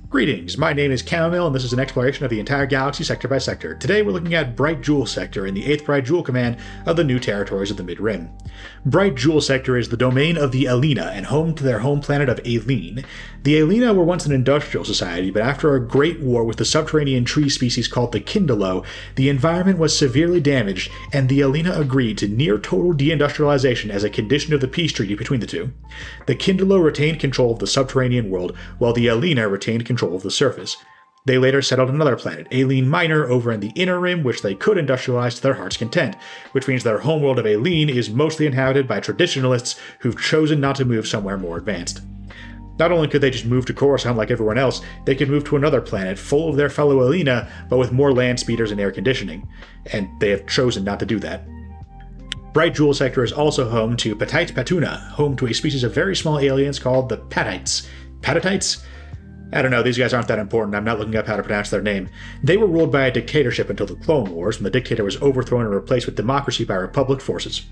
Greetings, my name is Chamomile and this is an exploration of the entire galaxy sector by sector. Today we're looking at Bright Jewel Sector in the 8th Bright Jewel Command of the new territories of the Mid-Rim. Bright Jewel Sector is the domain of the Alina and home to their home planet of Aline. The Alina were once an industrial society, but after a great war with the subterranean tree species called the Kindalo, the environment was severely damaged and the Alina agreed to near total deindustrialization as a condition of the peace treaty between the two. The Kindalo retained control of the subterranean world, while the Alina retained control of the surface. They later settled another planet, Aline Minor, over in the Inner Rim, which they could industrialize to their heart's content, which means their homeworld of Aline is mostly inhabited by traditionalists who've chosen not to move somewhere more advanced. Not only could they just move to Coruscant like everyone else, they could move to another planet full of their fellow Alina, but with more land speeders and air conditioning, and they have chosen not to do that. Bright Jewel Sector is also home to Patite Patuna, home to a species of very small aliens called the Patites. Patites? I don't know, these guys aren't that important, I'm not looking up how to pronounce their name. They were ruled by a dictatorship until the Clone Wars, when the dictator was overthrown and replaced with democracy by Republic forces.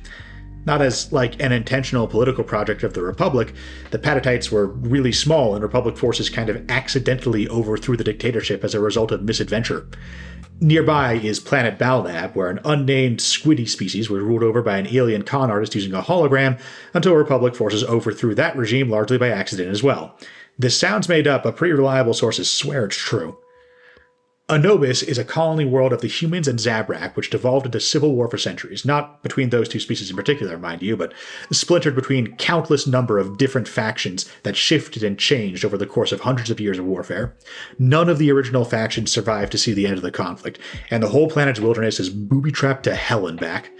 Not as, like, an intentional political project of the Republic, the Patites were really small and Republic forces kind of accidentally overthrew the dictatorship as a result of misadventure. Nearby is Planet Balnab, where an unnamed squiddy species was ruled over by an alien con artist using a hologram, until Republic forces overthrew that regime largely by accident as well. This sounds made up, but pretty reliable sources swear it's true. Anubis is a colony world of the humans and Zabrak, which devolved into civil war for centuries, not between those two species in particular, mind you, but splintered between countless number of different factions that shifted and changed over the course of hundreds of years of warfare. None of the original factions survived to see the end of the conflict, and the whole planet's wilderness is booby-trapped to hell and back.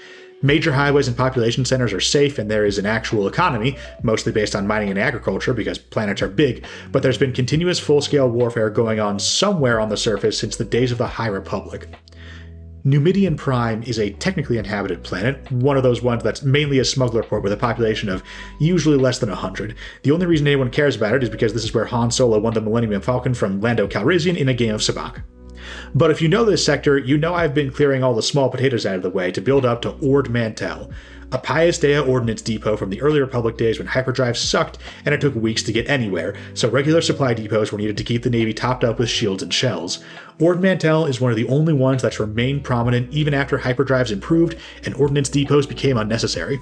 Major highways and population centers are safe, and there is an actual economy, mostly based on mining and agriculture because planets are big, but there's been continuous full-scale warfare going on somewhere on the surface since the days of the High Republic. Numidian Prime is a technically inhabited planet, one of those ones that's mainly a smuggler port with a population of usually less than 100. The only reason anyone cares about it is because this is where Han Solo won the Millennium Falcon from Lando Calrissian in a game of Sabacc. But if you know this sector, you know I've been clearing all the small potatoes out of the way to build up to Ord Mantell, a Pius Dea ordnance depot from the early Republic days when hyperdrive sucked and it took weeks to get anywhere, so regular supply depots were needed to keep the Navy topped up with shields and shells. Ord Mantell is one of the only ones that's remained prominent even after hyperdrives improved and ordnance depots became unnecessary.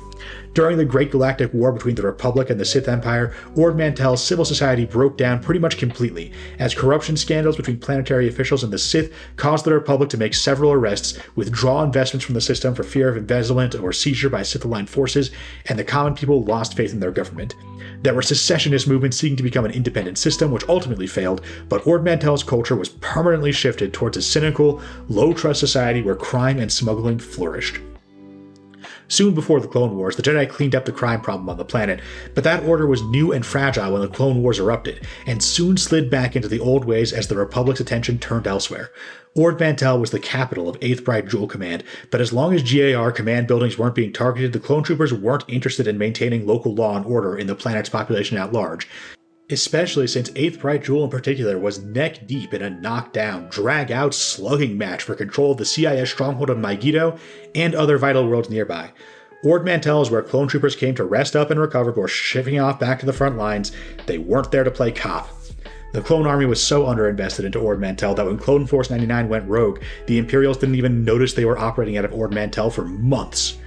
During the Great Galactic War between the Republic and the Sith Empire, Ord Mantell's civil society broke down pretty much completely, as corruption scandals between planetary officials and the Sith caused the Republic to make several arrests, withdraw investments from the system for fear of embezzlement or seizure by Sith-aligned forces, and the common people lost faith in their government. There were secessionist movements seeking to become an independent system, which ultimately failed, but Ord Mantell's culture was permanently shifted towards a cynical, low-trust society where crime and smuggling flourished. Soon before the Clone Wars, the Jedi cleaned up the crime problem on the planet, but that order was new and fragile when the Clone Wars erupted, and soon slid back into the old ways as the Republic's attention turned elsewhere. Ord Mantell was the capital of 8th Bright Jewel Command, but as long as GAR command buildings weren't being targeted, the clone troopers weren't interested in maintaining local law and order in the planet's population at large. Especially since 8th Bright Jewel in particular was neck-deep in a knockdown, drag-out slugging match for control of the CIS stronghold of Megiddo and other vital worlds nearby. Ord Mantell is where clone troopers came to rest up and recover before shifting off back to the front lines. They weren't there to play cop. The clone army was so underinvested into Ord Mantell that when Clone Force 99 went rogue, the Imperials didn't even notice they were operating out of Ord Mantell for months.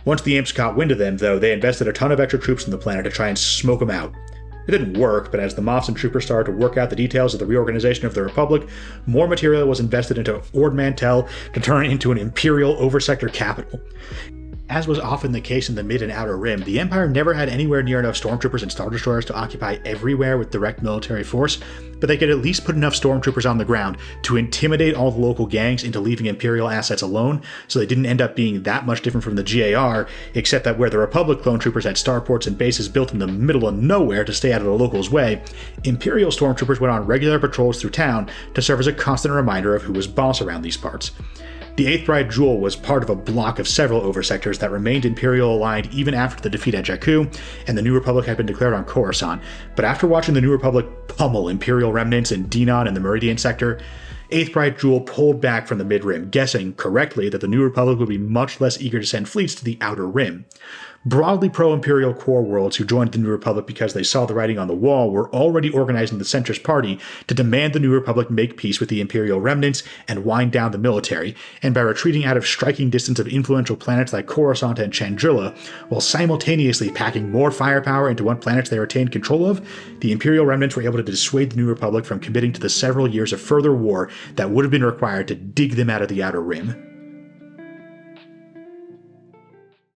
Once the Imps caught wind of them, though, they invested a ton of extra troops on the planet to try and smoke them out. It didn't work, but as the Moffs and troopers started to work out the details of the reorganization of the Republic, more material was invested into Ord Mantell to turn it into an Imperial oversector capital. As was often the case in the Mid and Outer Rim, the Empire never had anywhere near enough stormtroopers and Star Destroyers to occupy everywhere with direct military force, but they could at least put enough stormtroopers on the ground to intimidate all the local gangs into leaving Imperial assets alone, so they didn't end up being that much different from the GAR, except that where the Republic clone troopers had starports and bases built in the middle of nowhere to stay out of the locals' way, Imperial stormtroopers went on regular patrols through town to serve as a constant reminder of who was boss around these parts. The 8th Bright Jewel was part of a block of several oversectors that remained Imperial-aligned even after the defeat at Jakku, and the New Republic had been declared on Coruscant, but after watching the New Republic pummel Imperial remnants in Dinon and the Meridian sector, 8th Bright Jewel pulled back from the Mid-Rim, guessing, correctly, that the New Republic would be much less eager to send fleets to the Outer Rim. Broadly pro-Imperial core worlds who joined the New Republic because they saw the writing on the wall were already organizing the Centrist Party to demand the New Republic make peace with the Imperial remnants and wind down the military, and by retreating out of striking distance of influential planets like Coruscant and Chandrilla, while simultaneously packing more firepower into what planets they retained control of, the Imperial remnants were able to dissuade the New Republic from committing to the several years of further war that would have been required to dig them out of the Outer Rim.